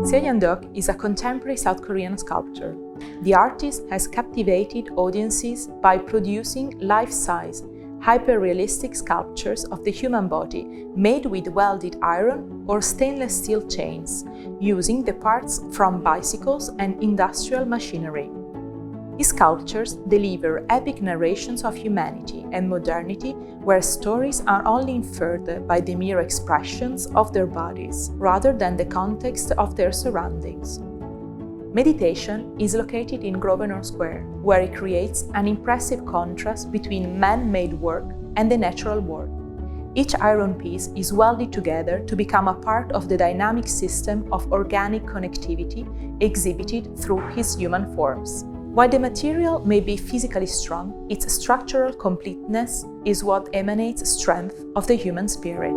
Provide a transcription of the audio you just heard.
Seo Young-Deok is a contemporary South Korean sculptor. The artist has captivated audiences by producing life-size, hyper-realistic sculptures of the human body made with welded iron or stainless steel chains, using the parts from bicycles and industrial machinery. His sculptures deliver epic narrations of humanity and modernity where stories are only inferred by the mere expressions of their bodies, rather than the context of their surroundings. Meditation is located in Grosvenor Square, where it creates an impressive contrast between man-made work and the natural world. Each iron piece is welded together to become a part of the dynamic system of organic connectivity exhibited through his human forms. While the material may be physically strong, its structural completeness is what emanates strength of the human spirit.